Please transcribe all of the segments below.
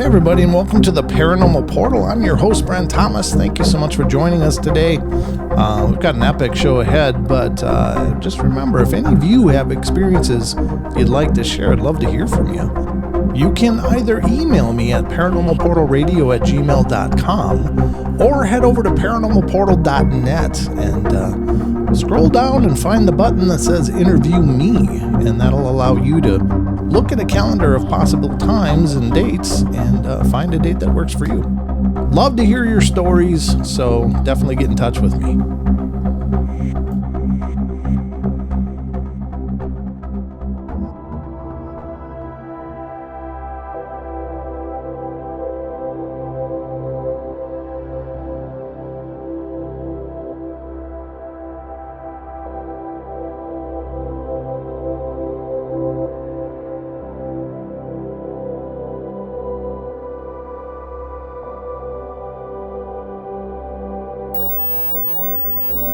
everybody, and welcome to the Paranormal Portal. I'm your host, Brent Thomas. Thank you so much for joining us today. We've got an epic show ahead, but just remember, if any of you have experiences you'd like to share, I'd love to hear from you. You can either email me at paranormalportalradio@gmail.com or head over to paranormalportal.net and scroll down and find the button that says Interview Me, and that'll allow you to look at a calendar of possible times and dates and find a date that works for you. Love to hear your stories, so definitely get in touch with me.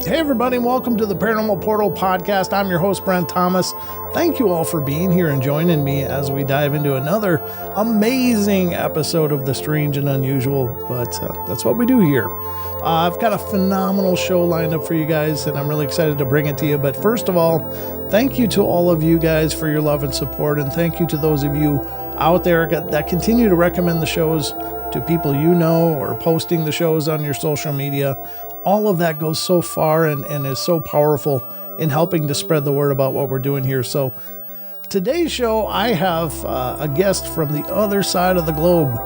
Hey everybody, welcome to the Paranormal Portal podcast. I'm your host, Brent Thomas. Thank you all for being here and joining me as we dive into another amazing episode of The Strange and Unusual, but that's what we do here. I've got a phenomenal show lined up for you guys, and I'm really excited to bring it to you. But first of all, thank you to all of you guys for your love and support, and thank you to those of you out there that continue to recommend the shows to people you know or posting the shows on your social media. All of that goes so far and is so powerful in helping to spread the word about what we're doing here. So today's show, I have a guest from the other side of the globe,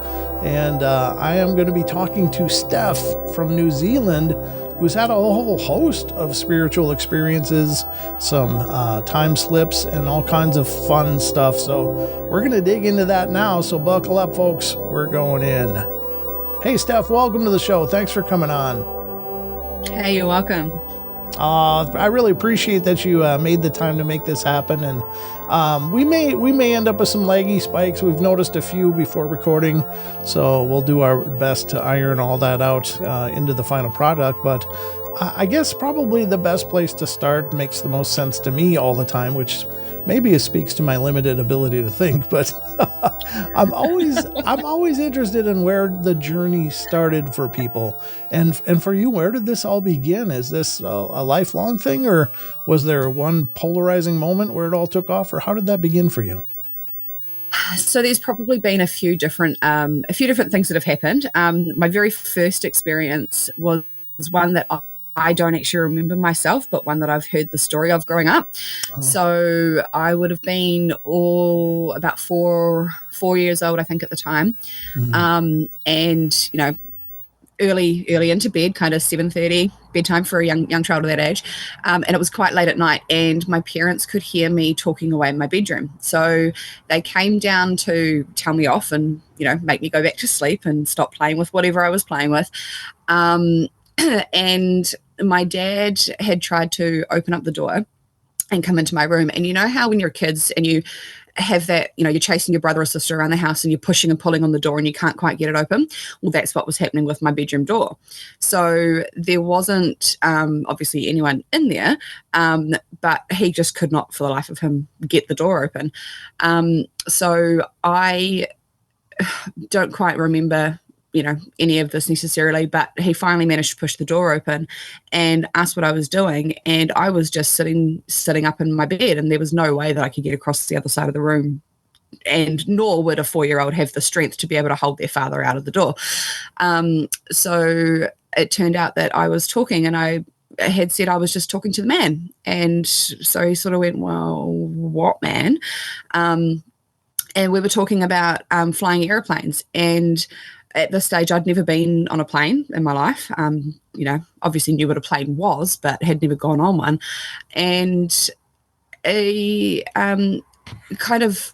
and I am going to be talking to Steph from New Zealand, who's had a whole host of spiritual experiences, some time slips, and all kinds of fun stuff. So we're going to dig into that now. So buckle up, folks. We're going in. Hey, Steph, welcome to the show. Thanks for coming on. Hey, you're welcome. I really appreciate that you made the time to make this happen, and we may end up with some laggy spikes. We've noticed a few before recording, so we'll do our best to iron all that out into the final product. But I guess probably the best place to start makes the most sense to me all the time, which maybe it speaks to my limited ability to think, but I'm always interested in where the journey started for people. And for you, where did this all begin? Is this a lifelong thing, or was there one polarizing moment where it all took off, or how did that begin for you? So there's probably been a few different things that have happened. My very first experience was one that I don't actually remember myself, but one that I've heard the story of growing up. Oh. So I would have been about four years old, I think, at the time. Mm-hmm. And, you know, early into bed, kind of 7:30 bedtime for a young child of that age. And it was quite late at night, and my parents could hear me talking away in my bedroom. So they came down to tell me off and, you know, make me go back to sleep and stop playing with whatever I was playing with. And my dad had tried to open up the door and come into my room. And you know how when you're kids and you have that, you know, you're chasing your brother or sister around the house and you're pushing and pulling on the door and you can't quite get it open? Well, that's what was happening with my bedroom door. So there wasn't obviously anyone in there, but he just could not for the life of him get the door open. So I don't quite remember, you know, any of this necessarily, but he finally managed to push the door open and asked what I was doing. And I was just sitting up in my bed, and there was no way that I could get across the other side of the room, and nor would a 4-year-old have the strength to be able to hold their father out of the door. So it turned out that I was talking, and I had said I was just talking to the man. And so he sort of went, well, what man? And we were talking about flying airplanes. And at this stage, I'd never been on a plane in my life. You know, obviously knew what a plane was, but had never gone on one. And he kind of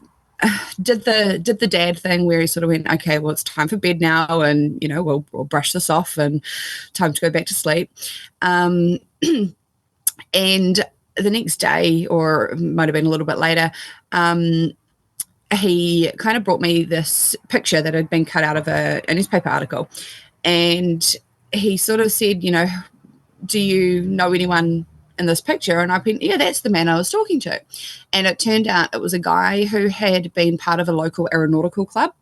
did the dad thing where he sort of went, okay, well, it's time for bed now, and, you know, we'll brush this off and time to go back to sleep. And the next day, or it might have been a little bit later, he kind of brought me this picture that had been cut out of a newspaper article. And he sort of said, you know, do you know anyone in this picture? And I've been, yeah, that's the man I was talking to. And it turned out it was a guy who had been part of a local aeronautical club,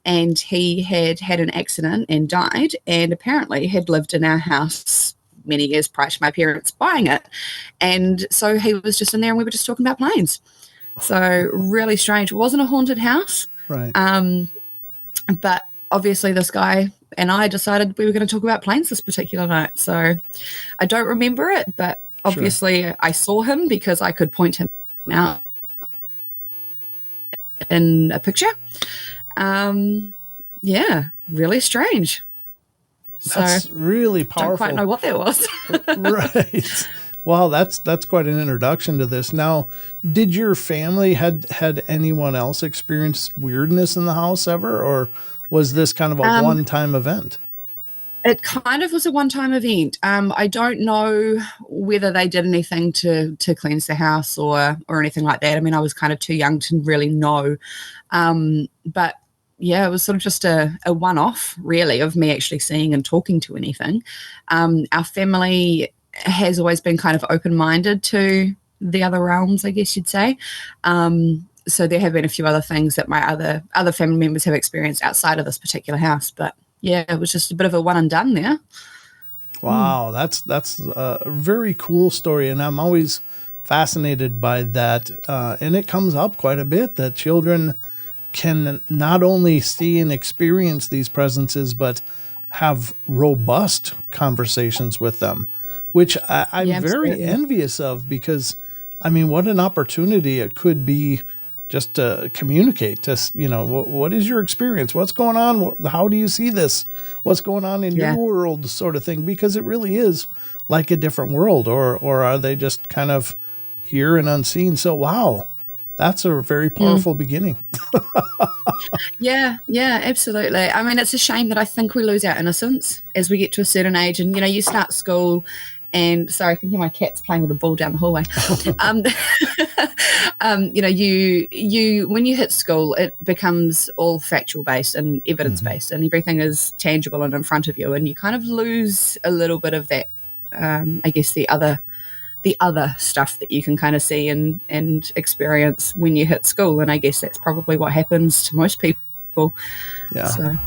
and he had had an accident and died, and apparently had lived in our house many years prior to my parents buying it. And so he was just in there and we were just talking about planes. So really strange. It wasn't a haunted house. Right. But obviously this guy and I decided we were going to talk about planes this particular night. So I don't remember it, but obviously I saw him because I could point him out in a picture. Yeah, really strange. That's really powerful. Don't quite know what that was. Right. Wow, that's quite an introduction to this. Now, did your family had anyone else experienced weirdness in the house ever, or was this kind of a one-time event? It kind of was a one-time event. I don't know whether they did anything to cleanse the house or anything like that. I mean, I was kind of too young to really know. But yeah, it was sort of just a one-off, really, of me actually seeing and talking to anything. Our family has always been kind of open-minded to the other realms, I guess you'd say. So there have been a few other things that my other family members have experienced outside of this particular house. But yeah, it was just a bit of a one and done there. Wow, that's a very cool story, and I'm always fascinated by that. And it comes up quite a bit that children can not only see and experience these presences, but have robust conversations with them, which I'm very envious of, because, I mean, what an opportunity it could be just to communicate to, what is your experience? What's going on? How do you see this? What's going on in your world, sort of thing? Because it really is like a different world, or are they just kind of here and unseen? So, wow, that's a very powerful beginning. Yeah, absolutely. I mean, it's a shame that I think we lose our innocence as we get to a certain age, and, you start school. And sorry, I can hear my cats playing with a ball down the hallway. You when you hit school, it becomes all factual based and evidence based, and everything is tangible and in front of you, and you kind of lose a little bit of that. I guess the other stuff that you can kind of see and experience when you hit school, and I guess that's probably what happens to most people. Yeah. So,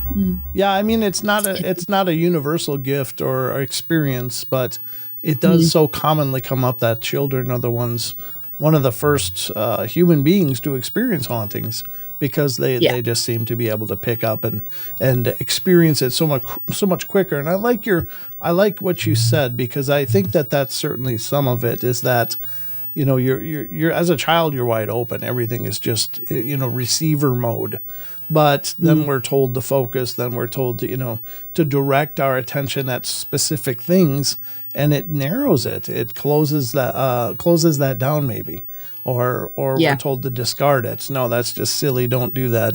yeah. I mean, it's not a universal gift or experience, but it does so commonly come up that children are one of the first human beings to experience hauntings, because they just seem to be able to pick up and experience it so much quicker. And I like what you said, because I think that's certainly some of it, is that, you're as a child, you're wide open. Everything is just, receiver mode. But then we're told to focus. Then we're told to direct our attention at specific things, and it narrows it. It closes that down, maybe, or we're told to discard it. No, that's just silly. Don't do that.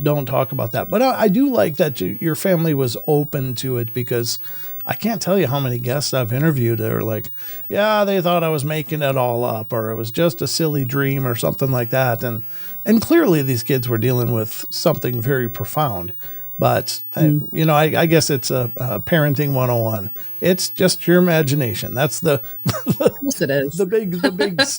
Don't talk about that. But I do like that your family was open to it, because I can't tell you how many guests I've interviewed that are like, yeah, they thought I was making it all up, or it was just a silly dream or something like that. And clearly these kids were dealing with something very profound. But, I guess it's a parenting 101. It's just your imagination. That's yes, it is. the big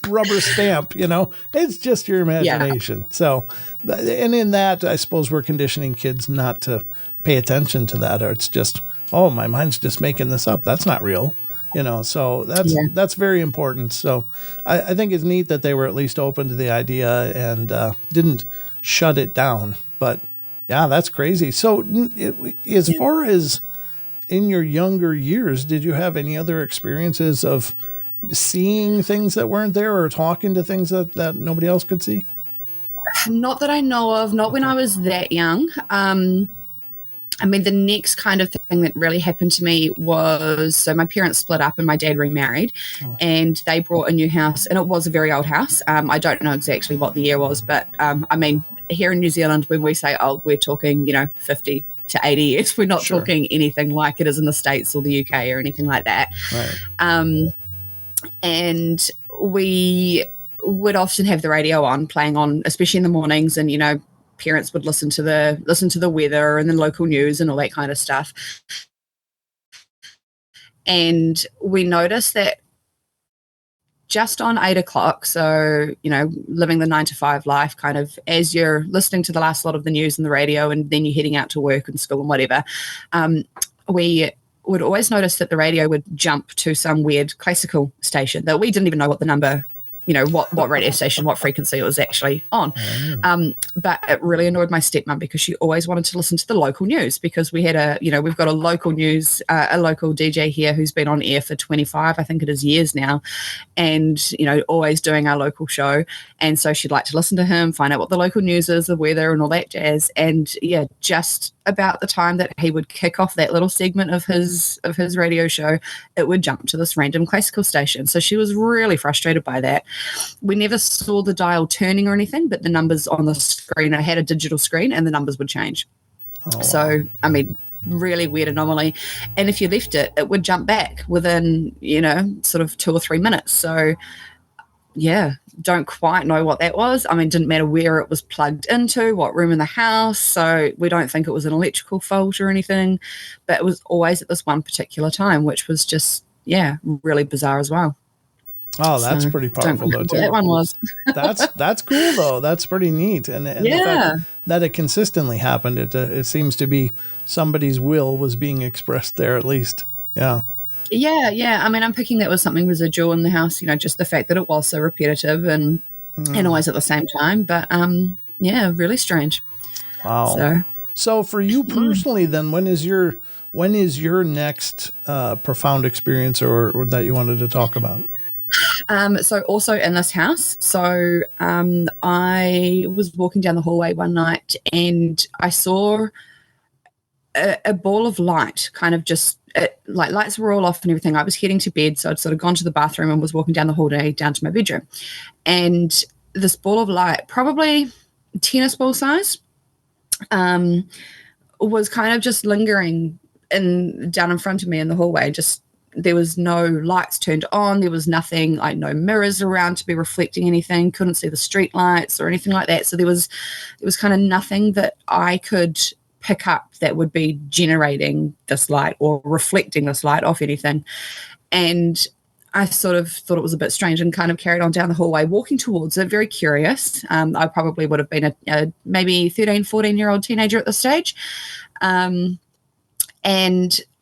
rubber stamp, it's just your imagination. Yeah. So, and in that, I suppose we're conditioning kids not to pay attention to that, or it's just, oh, my mind's just making this up. That's not real. So that's very important. So I think it's neat that they were at least open to the idea and didn't shut it down. But yeah, that's crazy. So as far as in your younger years, did you have any other experiences of seeing things that weren't there, or talking to things that nobody else could see? Not that I know of, not when I was that young. I mean, the next kind of thing that really happened to me was, so my parents split up and my dad remarried, and they brought a new house, and it was a very old house. I don't know exactly what the year was, but I mean, here in New Zealand, when we say old, we're talking, 50 to 80 years. We're not talking anything like it is in the States or the UK or anything like that. Right. And we would often have the radio playing on, especially in the mornings, and, parents would listen to the weather and the local news and all that kind of stuff. And we noticed that just on 8 o'clock. So, living the 9 to 5 life, kind of as you're listening to the last lot of the news and the radio, and then you're heading out to work and school and whatever, we would always notice that the radio would jump to some weird classical station that we didn't even know what the number, what radio station, what frequency it was actually on. But it really annoyed my stepmom because she always wanted to listen to the local news, because we had we've got a local news, a local DJ here who's been on air for 25, I think it is, years now, and, always doing our local show. And so she'd like to listen to him, find out what the local news is, the weather and all that jazz. And yeah, just about the time that he would kick off that little segment of his radio show, it would jump to this random classical station. So she was really frustrated by that. We never saw the dial turning or anything, but the numbers on the screen, I had a digital screen, and the numbers would change. Oh, so, really weird anomaly. And if you left it, it would jump back within, sort of 2 or 3 minutes. So, yeah, don't quite know what that was. Didn't matter where it was plugged into, what room in the house. So we don't think it was an electrical fault or anything, but it was always at this one particular time, which was just, really bizarre as well. Oh, that's pretty powerful though, too. That one was. That's cool though. That's pretty neat. And the fact that it consistently happened, it seems to be somebody's will was being expressed there at least. Yeah. Yeah. I'm picking that was something residual in the house, just the fact that it was so repetitive and always at the same time. But really strange. Wow. So for you personally, then, when is your next profound experience or that you wanted to talk about? So also in this house. So I was walking down the hallway one night and I saw a ball of light, kind of just like lights were all off and everything. I was heading to bed, so I'd sort of gone to the bathroom and was walking down the hallway down to my bedroom. And this ball of light, probably tennis ball size, was kind of just lingering down in front of me in the hallway. Just there was no lights turned on. There was nothing, like no mirrors around to be reflecting anything. Couldn't see the street lights or anything like that. So there was kind of nothing that I could pick up that would be generating this light or reflecting this light off anything. And I sort of thought it was a bit strange and kind of carried on down the hallway, walking towards it, very curious. I probably would have been a maybe 13, 14-year-old teenager at this stage. And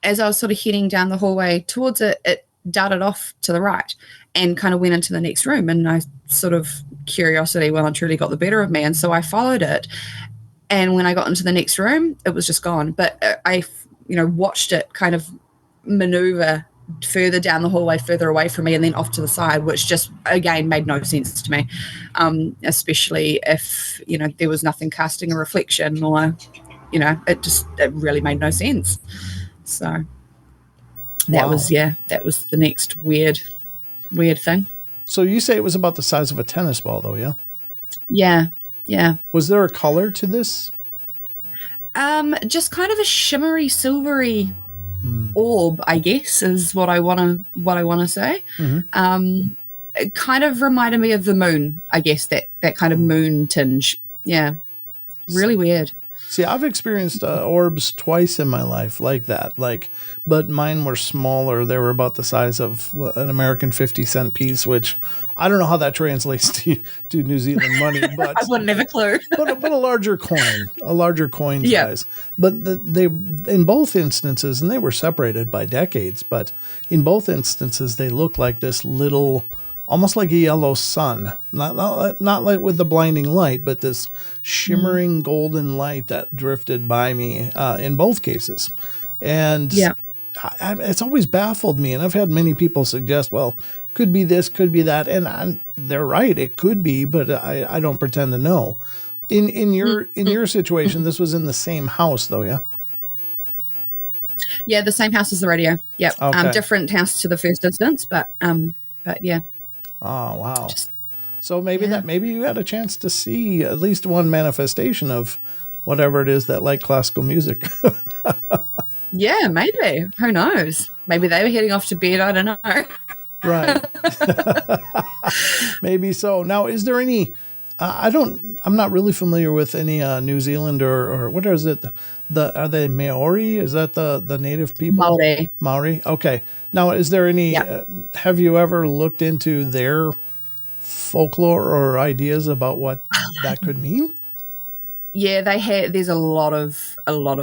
as I was sort of heading down the hallway towards it, it darted off to the right and kind of went into the next room. And I sort of, curiosity well and truly got the better of me. And so I followed it. And when I got into the next room, it was just gone. But I watched it kind of maneuver further down the hallway, further away from me, and then off to the side, which just, again, made no sense to me, especially if, there was nothing casting a reflection or, it really made no sense. So that was the next weird thing. So you say it was about the size of a tennis ball, though, yeah? Yeah. Was there a color to this? Just kind of a shimmery, silvery orb, I guess, is what I want to say. Mm-hmm. It kind of reminded me of the moon, I guess, that kind of moon tinge. Yeah. Really weird. See, I've experienced orbs twice in my life like that, but mine were smaller. They were about the size of an American 50-cent piece, which I don't know how that translates to New Zealand money, but I wouldn't have a clue. but a larger coin size. But they in both instances, and they were separated by decades, but in both instances they looked like this little, almost like a yellow sun, not like with the blinding light, but this shimmering golden light that drifted by me in both cases. And it's always baffled me. And I've had many people suggest, well, could be this, could be that. And they're right. It could be, but I don't pretend to know. In your situation, this was in the same house though. Yeah. Yeah. The same house as the radio. Yep. Okay. Different house to the first instance, but yeah. Oh, wow. So maybe you had a chance to see at least one manifestation of whatever it is that like classical music. Yeah, maybe. Who knows? Maybe they were heading off to bed. I don't know. Right. Maybe so. Now, is there any I'm not really familiar with any New Zealand or what is it? Are they Maori? Is that the native people? Maori. Maori. Okay. Now, is there any? Yeah. Have you ever looked into their folklore or ideas about what that could mean? Yeah, they have. There's a lot of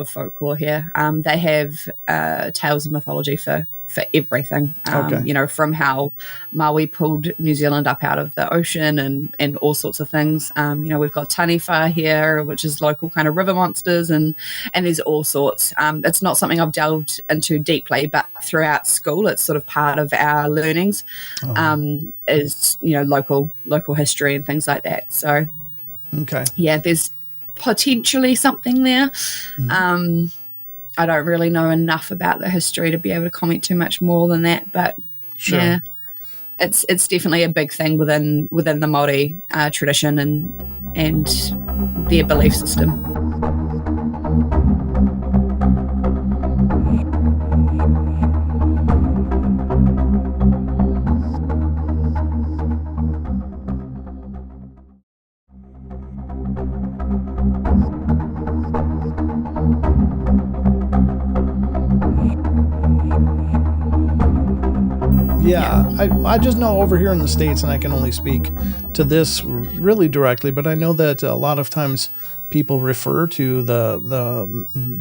folklore here. They have tales of mythology for everything. Okay. You know, from how Maui pulled New Zealand up out of the ocean and all sorts of things. You know, we've got taniwha here, which is local kind of river monsters, and there's all sorts. It's not something I've delved into deeply, but throughout school, it's sort of part of our learnings. Is, you know, local history and things like that. So, Okay. yeah, there's potentially something there. I don't really know enough about the history to be able to comment too much more than that, but Sure. yeah, it's definitely a big thing within the Māori tradition and their belief system. Yeah, I just know over here in the States, and I can only speak to this really directly, but I know that a lot of times people refer to the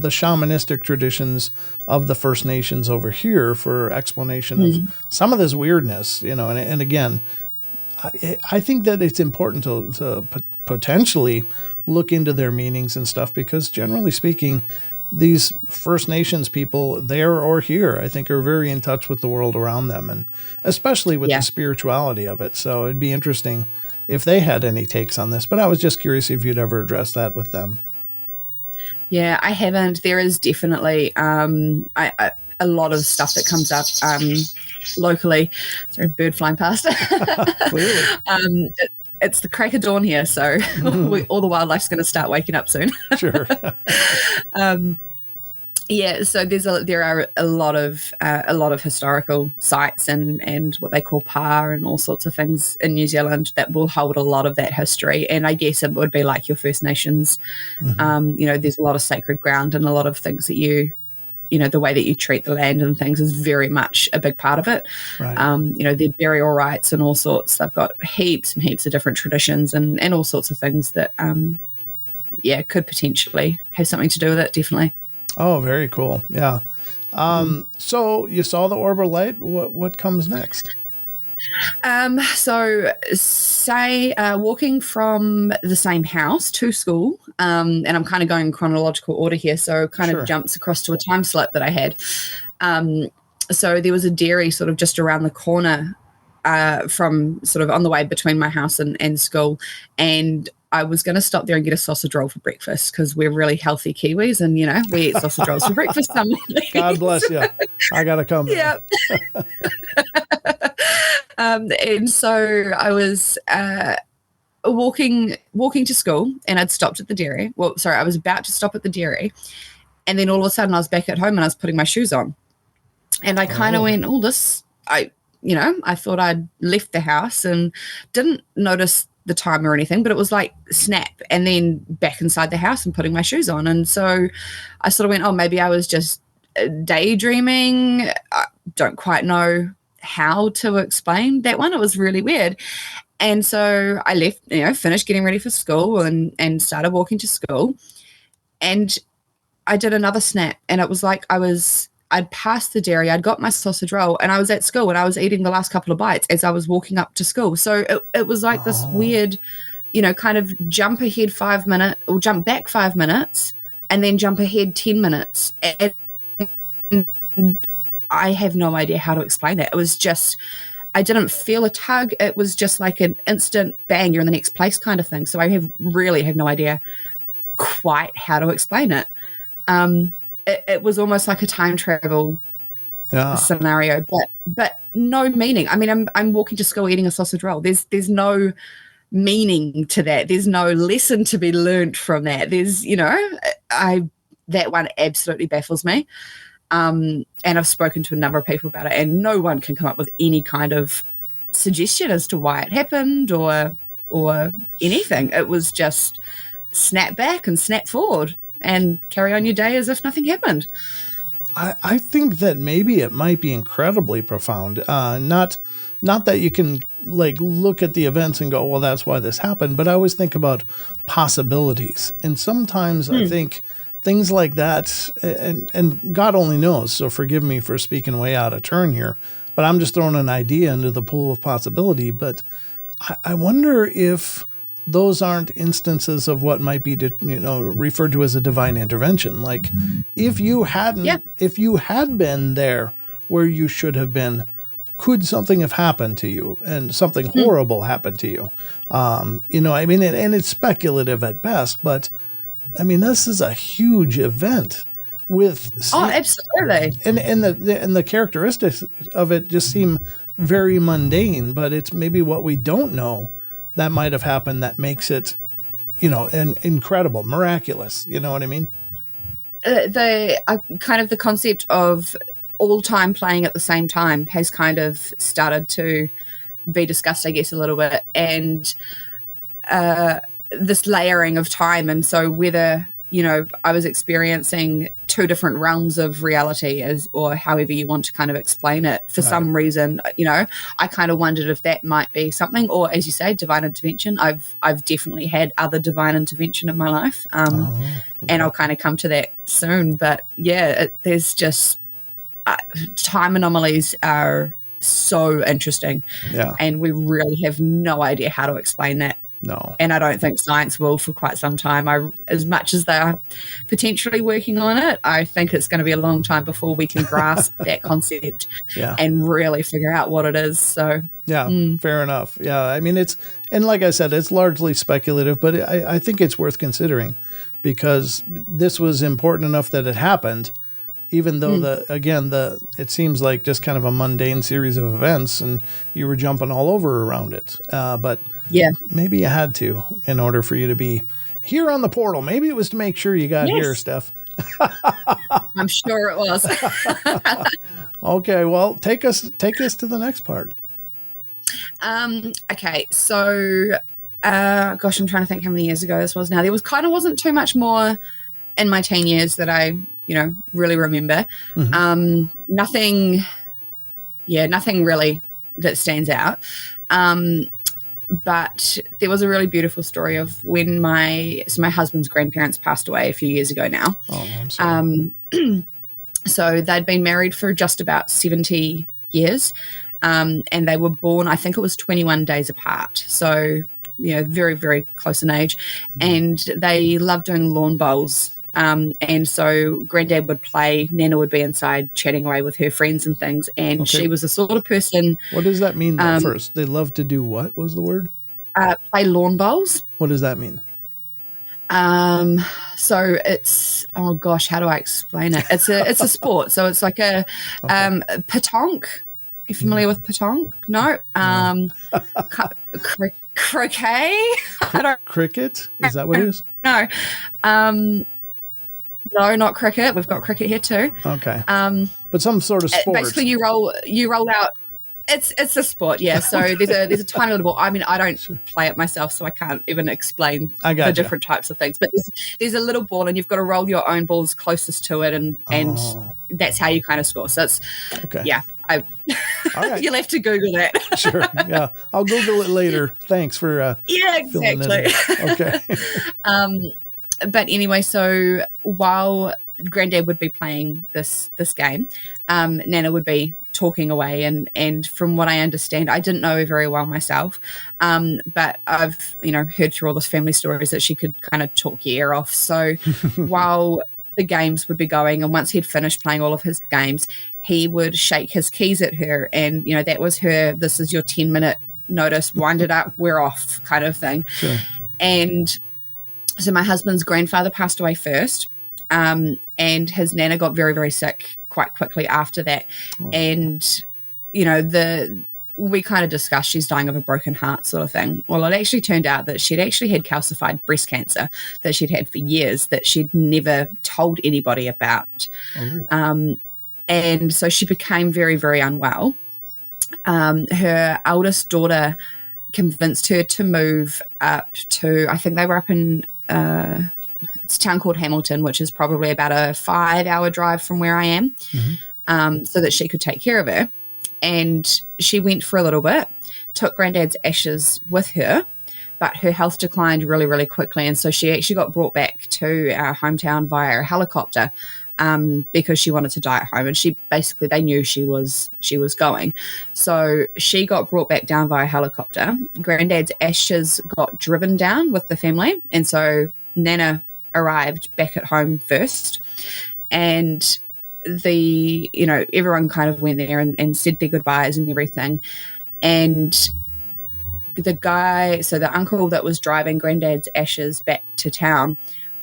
shamanistic traditions of the First Nations over here for explanation of some of this weirdness, you know, and again, I think that it's important to potentially look into their meanings and stuff, because generally speaking, these First Nations people there or here, I think, are very in touch with the world around them, and especially with the spirituality of it. So it'd be interesting if they had any takes on this. But I was just curious if you'd ever addressed that with them. Yeah, I haven't. There is definitely a lot of stuff that comes up locally. Sorry, bird flying past. Clearly. It's the crack of dawn here, so all the wildlife's going to start waking up soon. Sure. Yeah, so there are a lot of historical sites and what they call pa and all sorts of things in New Zealand that will hold a lot of that history. And I guess it would be like your First Nations. You know, there's a lot of sacred ground and a lot of things that you know, the way that you treat the land and things is very much a big part of it. Right. You know, their burial rites and all sorts. They've got heaps and heaps of different traditions and all sorts of things that, could potentially have something to do with it, definitely. Oh, very cool. Yeah. So you saw the orbital light. What comes next? So say walking from the same house to school, and I'm kind of going in chronological order here, so kind of jumps across to a time slip that I had. So there was a dairy sort of just around the corner from sort of on the way between my house and school, and I was going to stop there and get a sausage roll for breakfast because we're really healthy Kiwis and, you know, we eat sausage rolls for breakfast. God bless you. I got to come. Yeah. And so I was walking to school and I'd stopped at the dairy. Well, sorry, I was about to stop at the dairy. And then all of a sudden I was back at home and I was putting my shoes on. And I kind of went, I thought I'd left the house and didn't notice the time or anything, but it was like snap, and then back inside the house and putting my shoes on. And so I sort of went, oh, maybe I was just daydreaming. I don't quite know how to explain that one. It was really weird. And so I left, finished getting ready for school and started walking to school. And I did another snap, and it was like I'd passed the dairy, I'd got my sausage roll, and I was at school and I was eating the last couple of bites as I was walking up to school. So it was like this weird, kind of jump ahead 5 minutes or jump back 5 minutes and then jump ahead 10 minutes. And I have no idea how to explain it. It was just, I didn't feel a tug. It was just like an instant bang, you're in the next place kind of thing. So I really have no idea quite how to explain it. It was almost like a time travel scenario, but no meaning. I mean, I'm walking to school eating a sausage roll. There's no meaning to that. There's no lesson to be learned from that. There's, that one absolutely baffles me. And I've spoken to a number of people about it, and no one can come up with any kind of suggestion as to why it happened or or anything. It was just snap back and snap forward and carry on your day as if nothing happened. I think that maybe it might be incredibly profound. Not that you can like look at the events and go, well, that's why this happened. But I always think about possibilities. And sometimes I think things like that, and God only knows, so forgive me for speaking way out of turn here, but I'm just throwing an idea into the pool of possibility. But I wonder if those aren't instances of what might be, referred to as a divine intervention. Like if you had been there where you should have been, could something have happened to you and something horrible happened to you? And it's speculative at best, but I mean, this is a huge event with, absolutely. And the characteristics of it just seem very mundane, but it's maybe what we don't know that might have happened that makes it, incredible, miraculous. You know what I mean? The concept of all time playing at the same time has kind of started to be discussed, I guess, a little bit, and this layering of time. And so whether, I was experiencing two different realms of reality, or however you want to kind of explain it, for some reason, I kind of wondered if that might be something, or as you say, divine intervention. I've definitely had other divine intervention in my life, and I'll kind of come to that soon. But yeah, there's just time anomalies are so interesting, and we really have no idea how to explain that. No. And I don't think science will for quite some time. As much as they are potentially working on it, I think it's going to be a long time before we can grasp that concept and really figure out what it is. So fair enough. Yeah, I mean, and like I said, it's largely speculative, but I think it's worth considering because this was important enough that it happened, even though it seems like just kind of a mundane series of events and you were jumping all over around it. But maybe you had to in order for you to be here on the portal. Maybe it was to make sure you got here, Steph. I'm sure it was. Okay, well, take us to the next part. Okay, so I'm trying to think how many years ago this was now. There wasn't too much more in my teen years that I really remember. Nothing really that stands out. But there was a really beautiful story of when my husband's grandparents passed away a few years ago now. Oh, I'm sorry. So they'd been married for just about 70 years, and they were born, I think it was 21 days apart. So, very, very close in age. And they loved doing lawn bowls. And so Granddad would play, Nana would be inside chatting away with her friends and things. And she was the sort of person. What does that mean first? They love to do what was the word? Play lawn bowls. What does that mean? So it's, how do I explain it? It's a sport. So it's like a petanque. Are you familiar with petanque? No. Croquet? Cricket? Is that what it is? No. No, not cricket. We've got cricket here too. Okay. But some sort of sport. Basically, you roll out. It's a sport, yeah. So there's a tiny little ball. I mean, I don't play it myself, so I can't even explain the different types of things. But there's a little ball, and you've got to roll your own balls closest to it, and that's how you kind of score. So it's All right. You'll have to Google that. Sure. Yeah, I'll Google it later. Thanks for exactly. Okay. But anyway, so while Granddad would be playing this game, Nana would be talking away, and from what I understand, I didn't know her very well myself, but I've heard through all those family stories that she could kind of talk your ear off. So while the games would be going, and once he'd finished playing all of his games, he would shake his keys at her, and that was her, this is your 10-minute notice, wind it up, we're off kind of thing. Sure. And so my husband's grandfather passed away first, and his Nana got very, very sick quite quickly after that. Oh. And, we kind of discussed she's dying of a broken heart sort of thing. Well, it actually turned out that she'd actually had calcified breast cancer that she'd had for years that she'd never told anybody about. Oh. And so she became very, very unwell. Her eldest daughter convinced her to move up to, I think they were up in it's a town called Hamilton, which is probably about a 5-hour drive from where I am, so that she could take care of her. And she went for a little bit, took Granddad's ashes with her, but her health declined really, really quickly. And so she actually got brought back to our hometown via a helicopter, because she wanted to die at home. And they knew she was going. So she got brought back down via helicopter. Granddad's ashes got driven down with the family. And so Nana arrived back at home first. And everyone kind of went there and said their goodbyes and everything. And the uncle that was driving Granddad's ashes back to town,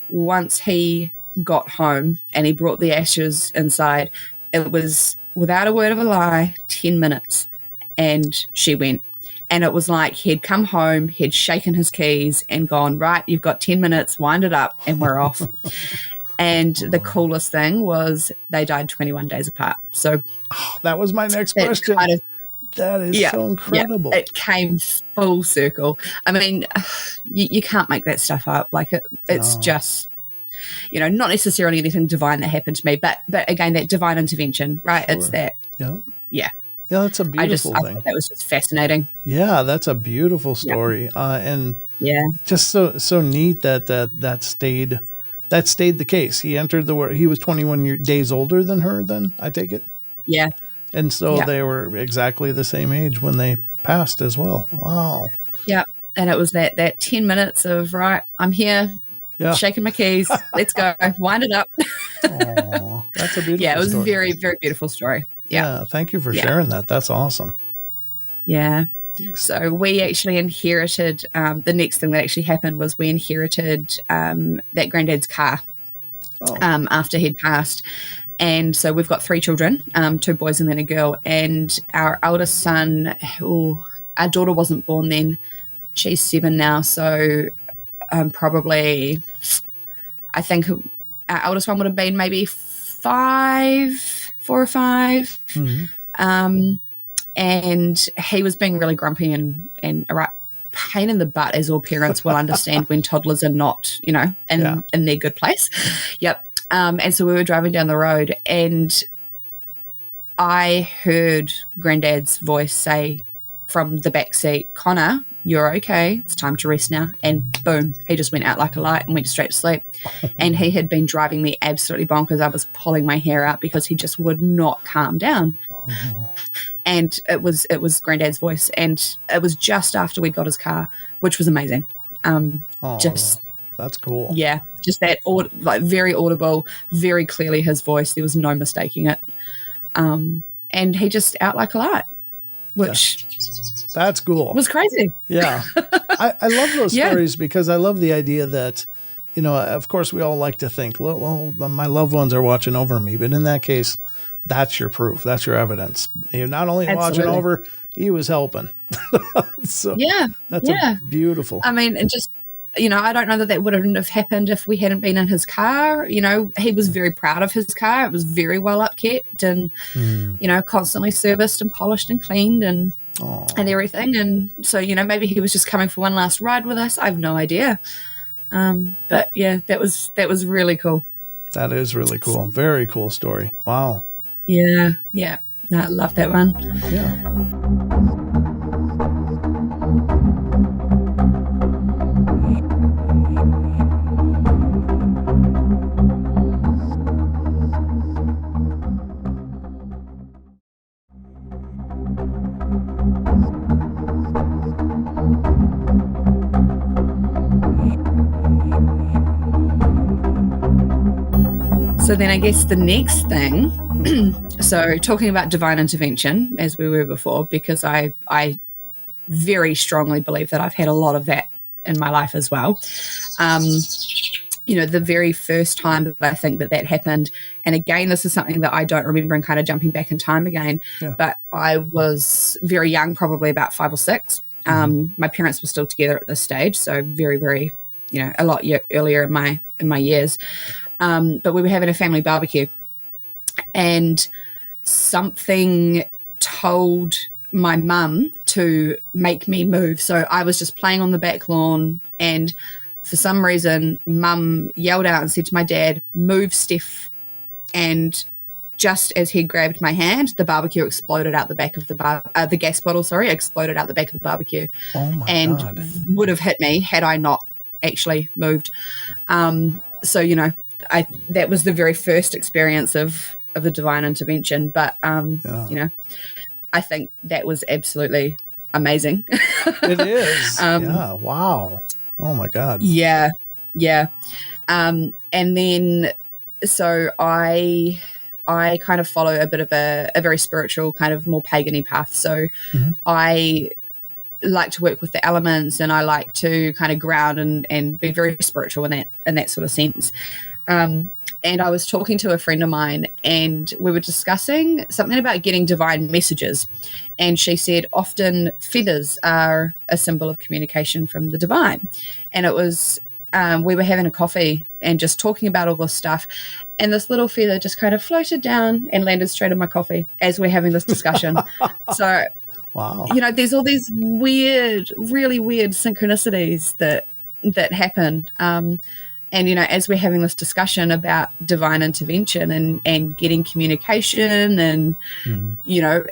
once he got home and he brought the ashes inside, it was, without a word of a lie, 10 minutes and she went. And it was like he'd come home, he'd shaken his keys and gone, right, you've got 10 minutes, wind it up and we're off. And the coolest thing was they died 21 days apart. So that was my next question. That is so incredible. Yeah, it came full circle. I mean, you can't make that stuff up. Like it's just, not necessarily anything divine that happened to me, but again, that divine intervention, right? Sure. It's that. Yeah. Yeah. Yeah, that's a beautiful thing. I thought that was just fascinating. Yeah, that's a beautiful story. And just so neat that stayed the case. He entered the world. He was 21 days older than her then, I take it? Yeah. And so they were exactly the same age when they passed as well. Wow. Yeah. And it was that 10 minutes of, right, I'm here, shaking my keys, let's go, wind it up. Oh, that's a beautiful story. Yeah, it was a very, very beautiful story. Yeah. Thank you for sharing that. That's awesome. Yeah. So we actually inherited, the next thing that actually happened was we inherited that Granddad's car after he'd passed. And so we've got 3 children, 2 boys and then a girl. And our eldest son, our daughter wasn't born then. She's 7 now. So probably, I think our eldest one would have been maybe 4 or 5. Mm-hmm. And he was being really grumpy and a right pain in the butt, as all parents will understand when toddlers are not, in their good place. Yep. And so we were driving down the road and I heard Granddad's voice say from the back seat, Connor, you're okay. It's time to rest now. And boom, he just went out like a light and went straight to sleep. And he had been driving me absolutely bonkers. I was pulling my hair out because he just would not calm down. And it was Granddad's voice. And it was just after we got his car, which was amazing. That's cool. Yeah, just that very audible, very clearly his voice. There was no mistaking it. And he just out like a light, which that's cool. Was crazy. Yeah. I love those stories because I love the idea that, of course we all like to think, well, my loved ones are watching over me, but in that case, that's your proof. That's your evidence. You're not only watching over, he was helping. So that's a beautiful. I mean, and just, I don't know that wouldn't have happened if we hadn't been in his car. He was very proud of his car. It was very well upkept and, constantly serviced and polished and cleaned and everything. And so, maybe he was just coming for one last ride with us. I have no idea. But yeah, that was really cool. That is really cool. Very cool story. Wow. Yeah. Yeah. No, I love that one. Yeah. So then I guess the next thing, so talking about divine intervention, as we were before, because I very strongly believe that I've had a lot of that in my life as well. The very first time that I think that happened, and again, this is something that I don't remember and kind of jumping back in time again, but I was very young, probably about 5 or 6. My parents were still together at this stage, so very, very, a lot earlier in my years. But we were having a family barbecue and something told my mum to make me move. So I was just playing on the back lawn, and for some reason, Mum yelled out and said to my dad, "Move, Steph." And just as he grabbed my hand, the barbecue exploded out the back of the gas bottle, exploded out the back of the barbecue. Oh my and God. would have hit me had I not actually moved. So, that was the very first experience of a divine intervention. But, I think that was absolutely amazing. It is. Yeah. Wow. Oh my God. Yeah. Yeah. And then, so I kind of follow a bit of a very spiritual, kind of more pagan-y path. So I like to work with the elements, and I like to kind of ground and be very spiritual in that sort of sense. And I was talking to a friend of mine, and we were discussing something about getting divine messages. And she said often feathers are a symbol of communication from the divine. And it was, we were having a coffee and just talking about all this stuff. And this little feather just kind of floated down and landed straight in my coffee as we're having this discussion. So, wow. There's all these really weird synchronicities that happen. And, as we're having this discussion about divine intervention and getting communication and,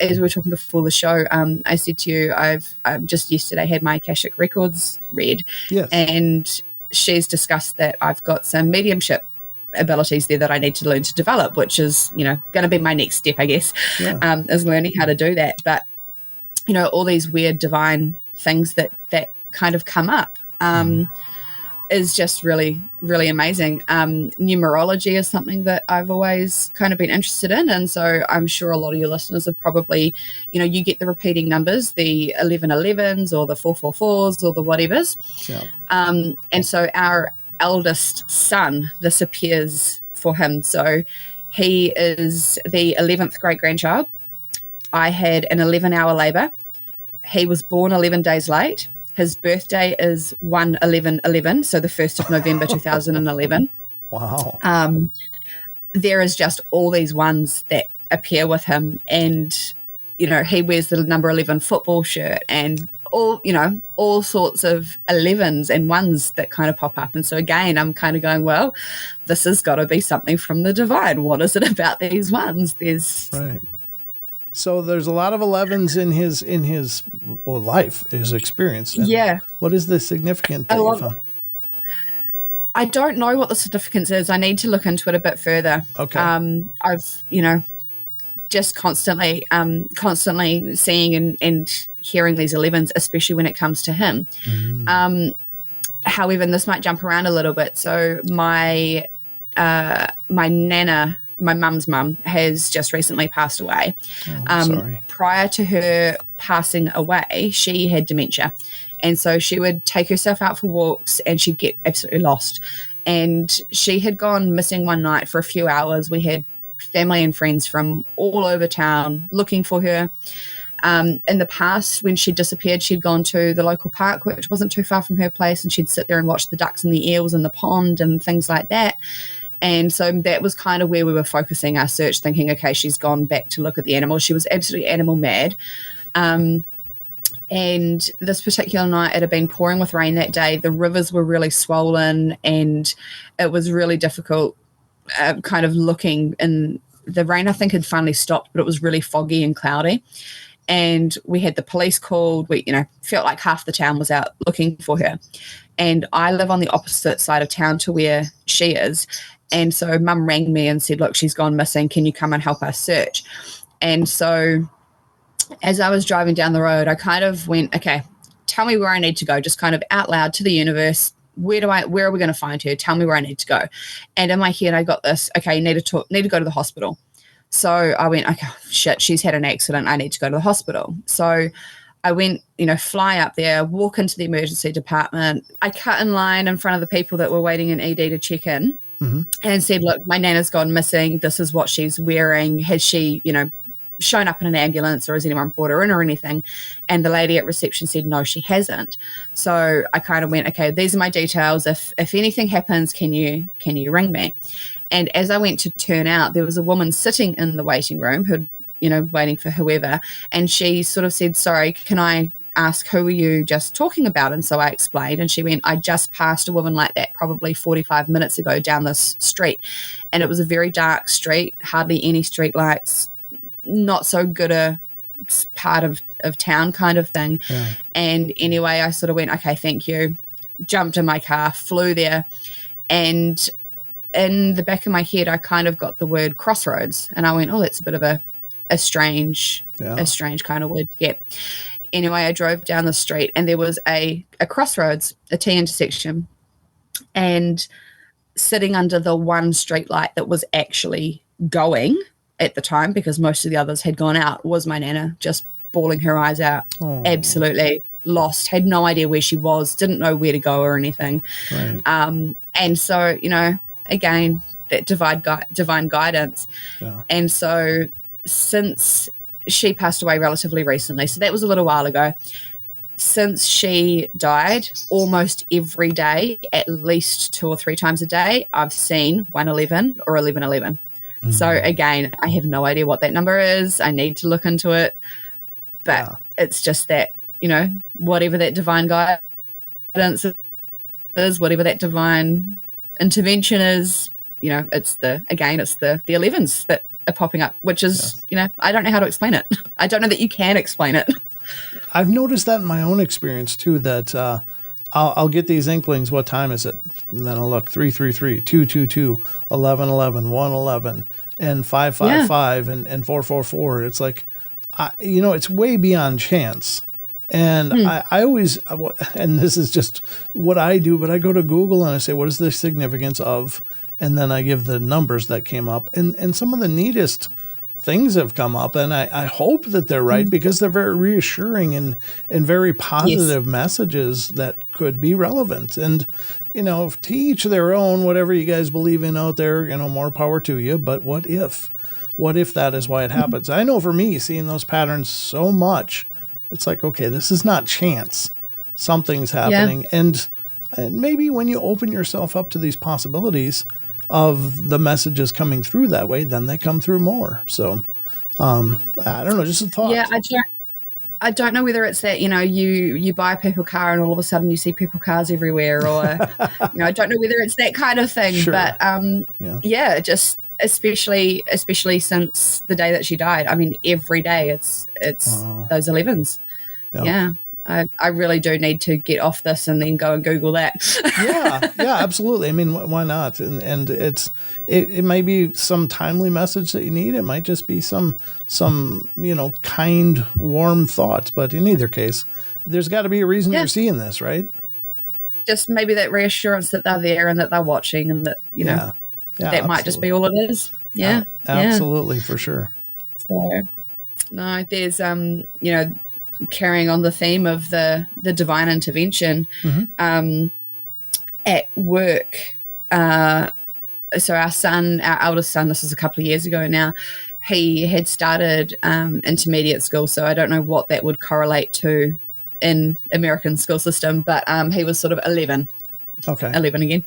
as we were talking before the show, I said to you, I've just yesterday had my Akashic Records read. Yes. And she's discussed that I've got some mediumship abilities there that I need to learn to develop, which is, going to be my next step, I guess, is learning how to do that. But, all these weird divine things that kind of come up. Is just really, really amazing. Numerology is something that I've always kind of been interested in. And so I'm sure a lot of your listeners have probably, you get the repeating numbers, the 1111s or the 444s or the whatevers. Yeah. And so our eldest son, this appears for him. So he is the 11th great-grandchild. I had an 11-hour labour. He was born 11 days late. His birthday is 1/11/11, so the 1st of November 2011. Wow. There is just all these ones that appear with him, and he wears the number 11 football shirt, and all sorts of 11s and ones that kind of pop up. And so again, I'm kind of going, well, this has got to be something from the divine. What is it about these ones? Right. So there's a lot of 11s in his life, his experience. And yeah. What is the significance that you found? I don't know what the significance is. I need to look into it a bit further. Okay. I've, just constantly seeing and hearing these 11s, especially when it comes to him. However, and this might jump around a little bit. So my nana, my mum's mum, has just recently passed away. Sorry. Prior to her passing away, she had dementia. And so she would take herself out for walks and she'd get absolutely lost. And she had gone missing one night for a few hours. We had family and friends from all over town looking for her. In the past, when she disappeared, she'd gone to the local park, which wasn't too far from her place, and she'd sit there and watch the ducks and the eels in the pond and things like that. And so that was kind of where we were focusing our search, thinking, okay, she's gone back to look at the animals. She was absolutely animal mad. And this particular night, it had been pouring with rain that day. The rivers were really swollen, and it was really difficult kind of looking. And the rain, I think, had finally stopped, but it was really foggy and cloudy. And we had the police called. We, felt like half the town was out looking for her. And I live on the opposite side of town to where she is. And so Mum rang me and said, look, she's gone missing. Can you come and help us search? And so as I was driving down the road, I kind of went, okay, tell me where I need to go, just kind of out loud to the universe. Where are we going to find her? Tell me where I need to go. And in my head, I got this, okay, you need to go to the hospital. So I went, okay, shit, she's had an accident. I need to go to the hospital. So I went, fly up there, walk into the emergency department. I cut in line in front of the people that were waiting in ED to check in. And said, look, my nana's gone missing. This is what she's wearing. Has she, shown up in an ambulance, or has anyone brought her in or anything? And the lady at reception said, no, she hasn't. So I kind of went, okay, these are my details. If anything happens, can you ring me? And as I went to turn out, there was a woman sitting in the waiting room who'd, waiting for whoever. And she sort of said, sorry, can I ask, who were you just talking about? And so I explained, and she went, I just passed a woman like that probably 45 minutes ago down this street. And it was a very dark street, hardly any street lights, not so good a part of town kind of thing. Yeah. And anyway, I sort of went, okay, thank you. Jumped in my car, flew there, and in the back of my head, I kind of got the word crossroads, and I went, oh, that's a bit of a strange kind of word to get. Anyway, I drove down the street, and there was a crossroads, a T intersection, and sitting under the one street light that was actually going at the time, because most of the others had gone out, was my Nana, just bawling her eyes out. Oh. Absolutely lost, had no idea where she was, didn't know where to go or anything. Right. And so, again, that divine guidance. Yeah. And so since she passed away relatively recently, so that was a little while ago, since she died, almost every day, at least 2 or 3 times a day, I've seen 111 or 1111. Mm. So again, I have no idea what that number is. I need to look into it. But it's just that, whatever that divine guidance is, whatever that divine intervention is, it's the 11s that are popping up, which is, I don't know how to explain it. I don't know that you can explain it. I've noticed that in my own experience too, that I'll get these inklings. What time is it? And then I'll look 333, 222, 1111, 111, and 555 and 444. It's like, it's way beyond chance. And I always, and this is just what I do, but I go to Google and I say, what is the significance of, and then I give the numbers that came up. And some of the neatest things have come up, and I hope that they're right, because they're very reassuring and very positive messages that could be relevant. And, to each their own, whatever you guys believe in out there, more power to you. But what if that is why it happens? I know for me, seeing those patterns so much, it's like, okay, this is not chance. Something's happening. Yeah. And maybe when you open yourself up to these possibilities of the messages coming through that way, then they come through more. So, I don't know, just a thought. Yeah, I don't know whether it's that, you buy a purple car and all of a sudden you see purple cars everywhere, or, I don't know whether it's that kind of thing. Sure. But, just especially since the day that she died. I mean, every day it's those 11s. Yep. Yeah. I really do need to get off this and then go and Google that. yeah, absolutely. I mean, why not? And it may be some timely message that you need. It might just be some kind, warm thought. But in either case, there's got to be a reason you're seeing this, right? Just maybe that reassurance that they're there and that they're watching, and that that absolutely. Might just be all it is. Yeah, absolutely, for sure. So, no, there's carrying on the theme of the divine intervention, at work. So our eldest son, this is a couple of years ago now, he had started intermediate school. So I don't know what that would correlate to in American school system, but he was sort of 11. Okay. 11 again.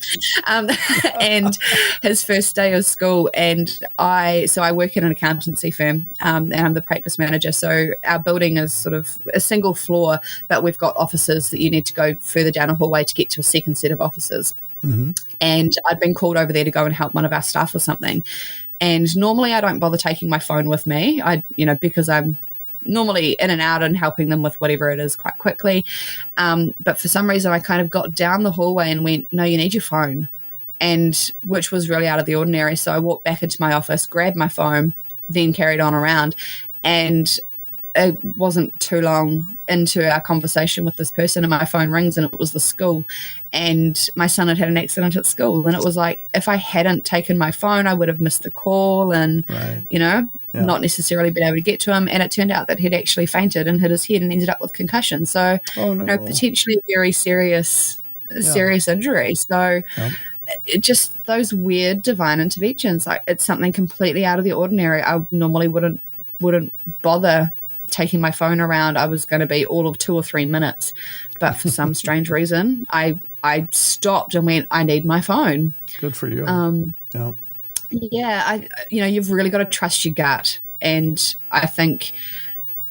And his first day of school, and I work in an accountancy firm, and I'm the practice manager. So our building is sort of a single floor, but we've got offices that you need to go further down a hallway to get to a second set of offices. Mm-hmm. And I'd been called over there to go and help one of our staff with something. And normally I don't bother taking my phone with me, because I'm normally in and out and helping them with whatever it is quite quickly. But for some reason I kind of got down the hallway and went, no, you need your phone. And which was really out of the ordinary. So I walked back into my office, grabbed my phone, then carried on around. And it wasn't too long into our conversation with this person, and my phone rings, and it was the school. And my son had an accident at school. And it was like, if I hadn't taken my phone, I would have missed the call and, not necessarily been able to get to him. And it turned out that he'd actually fainted and hit his head and ended up with concussion. So, potentially a very serious injury. So it just those weird divine interventions, like it's something completely out of the ordinary. I normally wouldn't bother taking my phone around. I was going to be all of 2 or 3 minutes, but for some strange reason, I stopped and went, I need my phone. Good for you. You've really got to trust your gut. And I think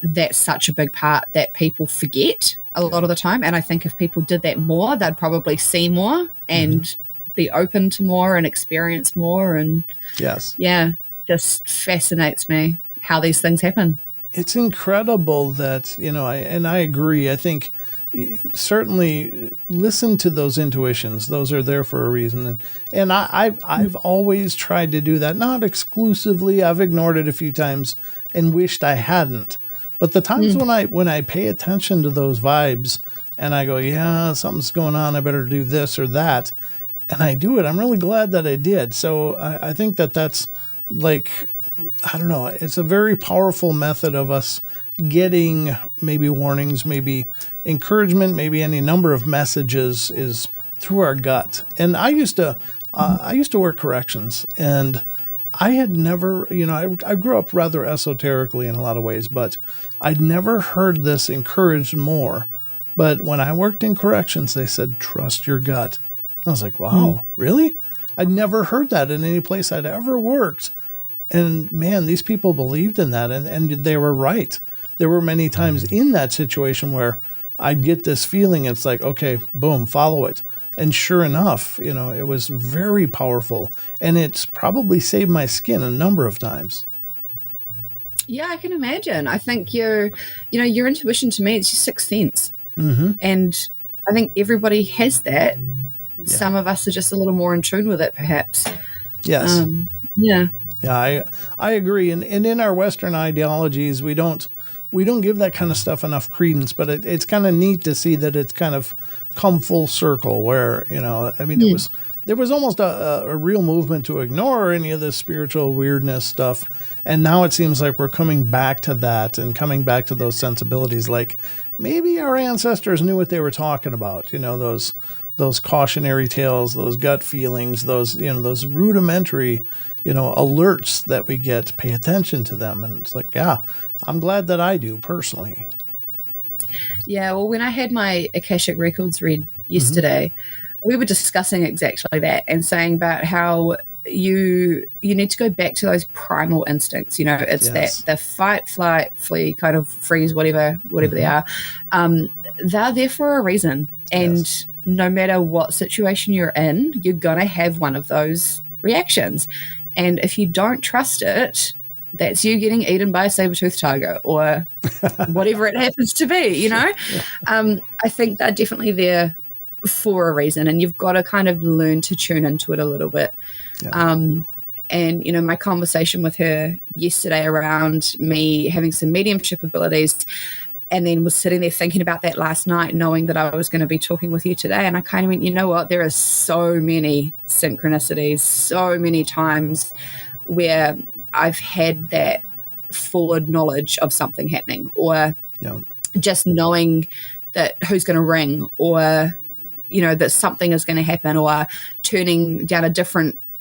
that's such a big part that people forget a lot of the time. And I think if people did that more, they'd probably see more and be open to more and experience more. And just fascinates me how these things happen. It's incredible that, I agree. I think certainly listen to those intuitions. Those are there for a reason. And I've always tried to do that, not exclusively. I've ignored it a few times and wished I hadn't. But the times when I pay attention to those vibes and I go, yeah, something's going on, I better do this or that, and I do it, I'm really glad that I did. So I think that's like, I don't know, it's a very powerful method of us getting maybe warnings, maybe encouragement, maybe any number of messages is through our gut. And I used to work corrections, and I had never, I grew up rather esoterically in a lot of ways, but I'd never heard this encouraged more. But when I worked in corrections, they said, trust your gut. I was like, wow, really? I'd never heard that in any place I'd ever worked. And man, these people believed in that, and they were right. There were many times in that situation where I'd get this feeling, it's like, okay, boom, follow it. And sure enough, it was very powerful, and it's probably saved my skin a number of times. Yeah, I can imagine. I think your intuition to me, it's your sixth sense. And I think everybody has that. Yeah. Some of us are just a little more in tune with it, perhaps. Yes. Yeah, I agree. And in our Western ideologies, we don't give that kind of stuff enough credence, but it's kind of neat to see that it's kind of come full circle where, there was almost a real movement to ignore any of this spiritual weirdness stuff. And now it seems like we're coming back to that and coming back to those sensibilities. Like maybe our ancestors knew what they were talking about, those cautionary tales, those gut feelings, those rudimentary, alerts that we get, pay attention to them. And it's like, yeah, I'm glad that I do personally. Yeah, well, when I had my Akashic Records read yesterday, we were discussing exactly that and saying about how you need to go back to those primal instincts. It's that the fight, flight, flee, kind of freeze, whatever they are. They're there for a reason. And no matter what situation you're in, you're going to have one of those reactions. And if you don't trust it, that's you getting eaten by a saber-toothed tiger or whatever it happens to be, I think they're definitely there for a reason, and you've got to kind of learn to tune into it a little bit. And, my conversation with her yesterday around me having some mediumship abilities, and then was sitting there thinking about that last night, knowing that I was going to be talking with you today. And I kind of went, you know what, there are so many synchronicities, so many times where I've had that forward knowledge of something happening, or just knowing that who's going to ring, or, that something is going to happen, or turning down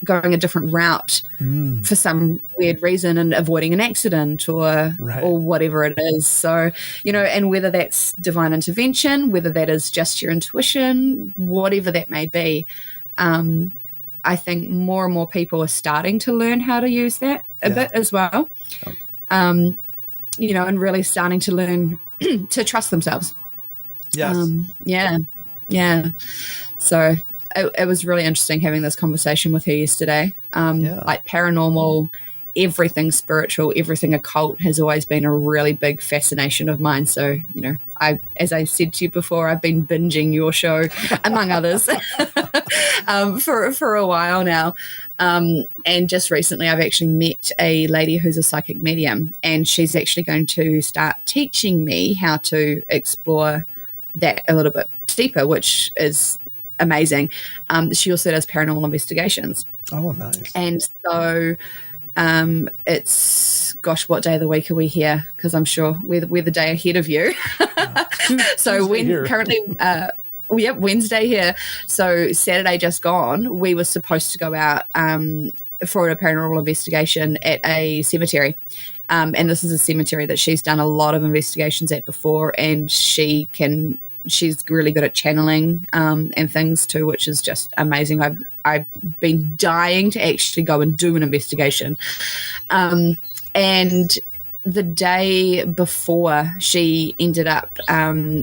going a different route for some weird reason and avoiding an accident or whatever it is. So, and whether that's divine intervention, whether that is just your intuition, whatever that may be, I think more and more people are starting to learn how to use that a bit as well. And really starting to learn to trust themselves. Yes. So it was really interesting having this conversation with her yesterday. Like paranormal, everything spiritual, everything occult has always been a really big fascination of mine. So, as I said to you before, I've been binging your show, among others, for a while now. And just recently I've actually met a lady who's a psychic medium, and she's actually going to start teaching me how to explore that a little bit deeper, which is amazing. She also does paranormal investigations. Oh, nice. And so it's, what day of the week are we here? Because I'm sure we're the day ahead of you. So currently, Wednesday here. So Saturday just gone, we were supposed to go out for a paranormal investigation at a cemetery. And this is a cemetery that she's done a lot of investigations at before, and she's really good at channeling and things too, which is just amazing. I've been dying to actually go and do an investigation. And the day before she ended up,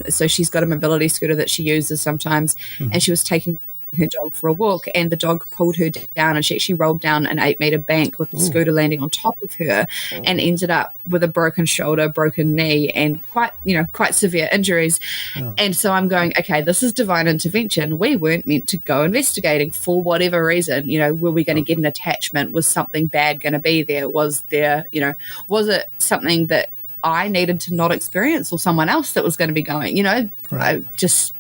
so she's got a mobility scooter that she uses sometimes, and she was taking her dog for a walk, and the dog pulled her down, and she actually rolled down an 8-meter bank with the scooter landing on top of her, and ended up with a broken shoulder, broken knee, and quite severe injuries. And so I'm going, okay, this is divine intervention. We weren't meant to go investigating for whatever reason. Were we going to get an attachment? Was something bad going to be there? Was was it something that I needed to not experience, or someone else that was going to be going? I just,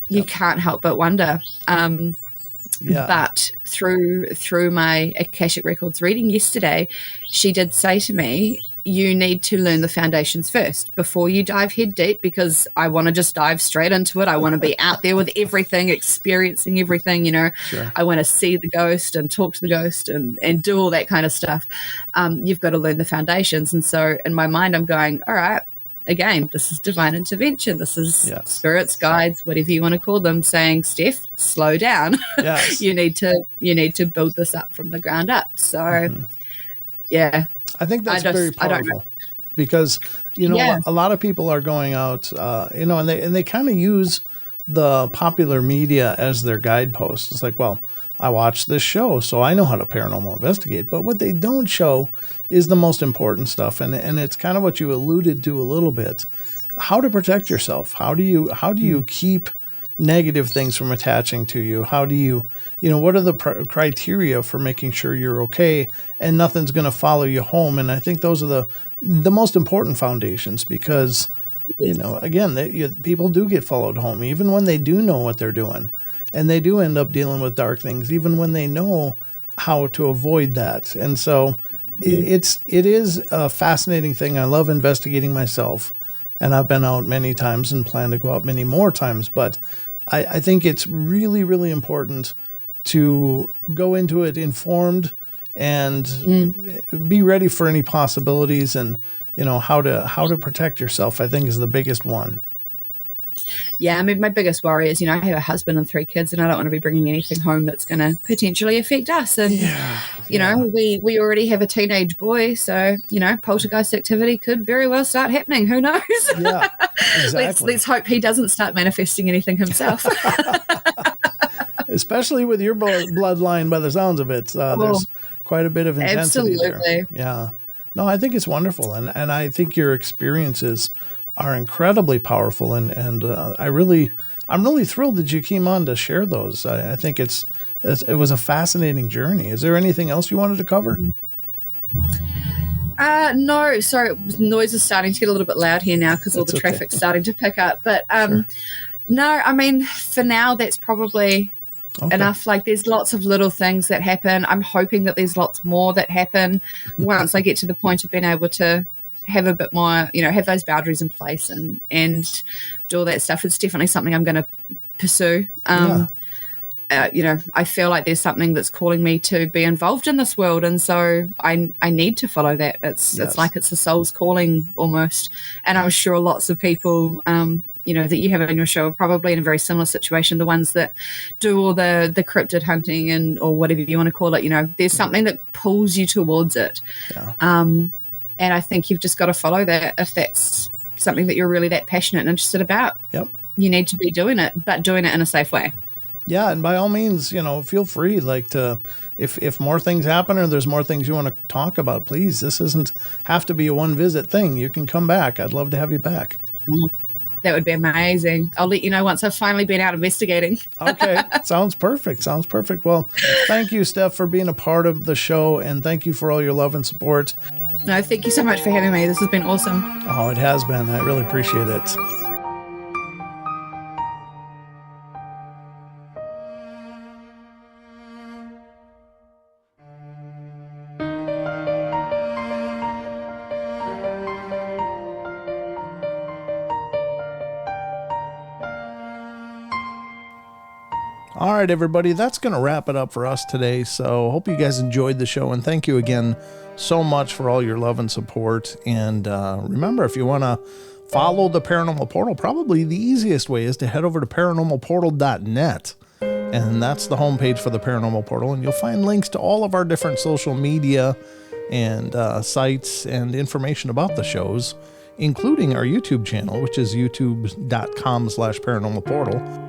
you can't help but wonder. But through my Akashic Records reading yesterday, she did say to me, you need to learn the foundations first before you dive head deep, because I want to just dive straight into it. I want to be out there with everything, experiencing everything, Sure. I want to see the ghost and talk to the ghost and do all that kind of stuff. You've got to learn the foundations. And so in my mind, I'm going, all right, again, this is divine intervention. This is spirits, guides, whatever you want to call them, saying, Steph, slow down. Yes. you need to build this up from the ground up. So, yeah. I think that's very powerful, because, a lot of people are going out, and they kind of use the popular media as their guidepost. It's like, well, I watched this show, so I know how to paranormal investigate. But what they don't show is the most important stuff. And it's kind of what you alluded to a little bit, how to protect yourself. How do you keep negative things from attaching to you? How do you, what are the criteria for making sure you're okay and nothing's going to follow you home? And I think those are the most important foundations, because, again, people do get followed home, even when they do know what they're doing, and they do end up dealing with dark things, even when they know how to avoid that. And so it is a fascinating thing. I love investigating myself, and I've been out many times and plan to go out many more times. But I think it's really, really important to go into it informed and be ready for any possibilities, and how to protect yourself, I think, is the biggest one. Yeah, I mean, my biggest worry is, I have a husband and 3 kids, and I don't want to be bringing anything home that's going to potentially affect us. And, we already have a teenage boy, so, poltergeist activity could very well start happening. Who knows? Yeah, exactly. Let's hope he doesn't start manifesting anything himself. Especially with your bloodline, by the sounds of it. There's quite a bit of intensity there. Yeah. No, I think it's wonderful. And I think your experiences are incredibly powerful, and I'm really thrilled that you came on to share those. I think it was a fascinating journey. Is there anything else you wanted to cover? No, sorry, noise is starting to get a little bit loud here now because all the traffic's starting to pick up. But Sure. no, I mean, for now, that's probably enough. Like, there's lots of little things that happen. I'm hoping that there's lots more that happen once I get to the point of being able to have a bit more, have those boundaries in place and do all that stuff. It's definitely something I'm going to pursue. I feel like there's something that's calling me to be involved in this world, and so I need to follow that. It's like it's a soul's calling almost. And I'm sure lots of people that you have on your show are probably in a very similar situation. The ones that do all the cryptid hunting or whatever you want to call it, there's something that pulls you towards it. And I think you've just got to follow that if that's something that you're really that passionate and interested about. Yep. You need to be doing it, but doing it in a safe way. Yeah, and by all means, feel free, if more things happen or there's more things you want to talk about, please. This doesn't have to be a one-visit thing. You can come back. I'd love to have you back. That would be amazing. I'll let you know once I've finally been out investigating. Okay. Sounds perfect. Well, thank you, Steph, for being a part of the show, and thank you for all your love and support. No, thank you so much for having me. This has been awesome. Oh, it has been. I really appreciate it. All right, everybody, that's going to wrap it up for us today. So hope you guys enjoyed the show, and thank you again so much for all your love and support. And remember, if you want to follow the Paranormal Portal, probably the easiest way is to head over to paranormalportal.net. And that's the homepage for the Paranormal Portal. And you'll find links to all of our different social media and sites and information about the shows, including our YouTube channel, which is youtube.com/paranormalportal.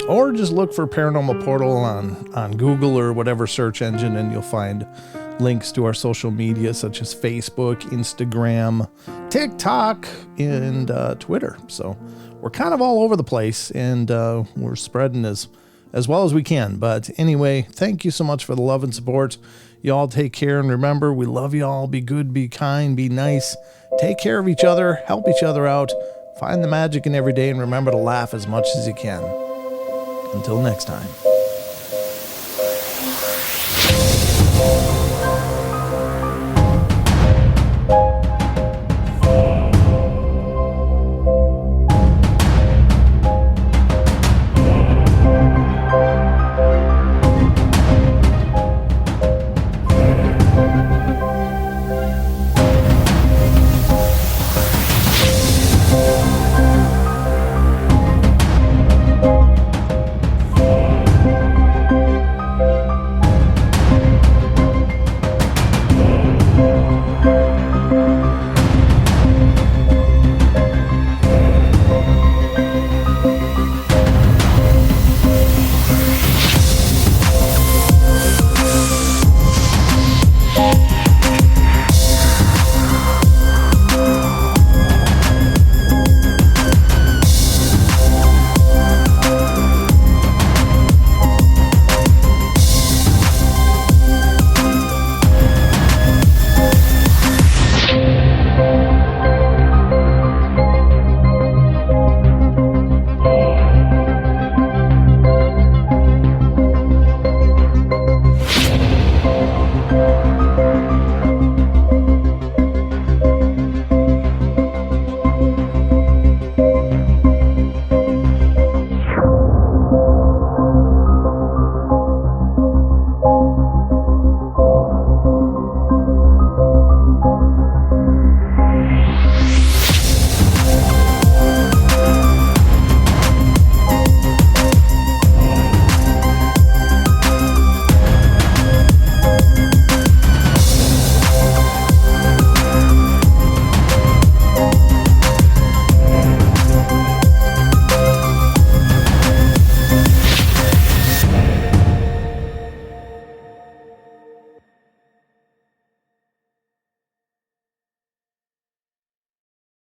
Or just look for Paranormal Portal on Google or whatever search engine, and you'll find links to our social media such as Facebook, Instagram, TikTok, and Twitter. So we're kind of all over the place, and we're spreading as well as we can. But anyway, thank you so much for the love and support. You all take care, and remember, we love you all. Be good, be kind, be nice. Take care of each other, help each other out, find the magic in every day, and remember to laugh as much as you can. Until next time.